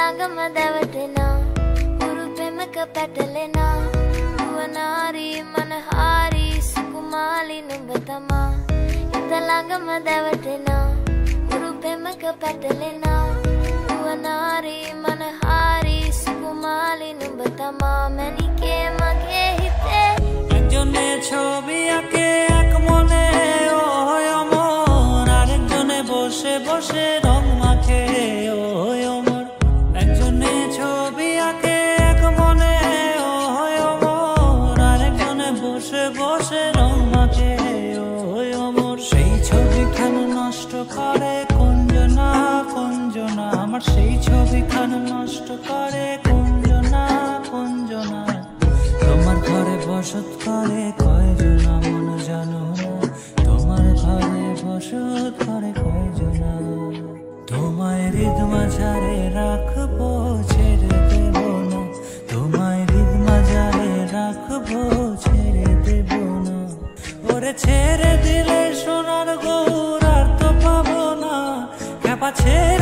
ළඟම දැවටෙනා උරු පෙමක පැටලෙනා නුවනාරි මනහාරි සුකුමාලි නුඹ තමා හිත ළඟම දැවටෙනා උරු පෙමක පැටලෙනා නුවනාරි මනහාරි සුකුමාලි නුඹ තමා මැනිකේ මගේ හිතේ একজনে ছবি আঁকে এক মনে ওই অমর আরেকজনে বসে বসে রং মাখে ওই অমর একজনে ছবি আঁকে এক মনে ওই অমর আরেকজনে বসে বসে রং মাখে ওই অমর সেই ছবিখান নষ্ট করে কুঞ্জনা কুঞ্জনা আমার সেই ছবিখান নষ্ট করে কুঞ্জনা কুঞ্জনা তোমার ঘরে বসত করে কয়জনা মন জানো না তোমার ঘরে বসত করে কয়জনা তোমায় হৃদ মাঝারে রাখবো ছেড়ে দেব না তোমায় হৃদ মাঝারে রাখবো ছেড়ে দেব না ওরে ছেড়ে দিলে সোনার গৌর আর তো পাবো না খেপা ছেড়ে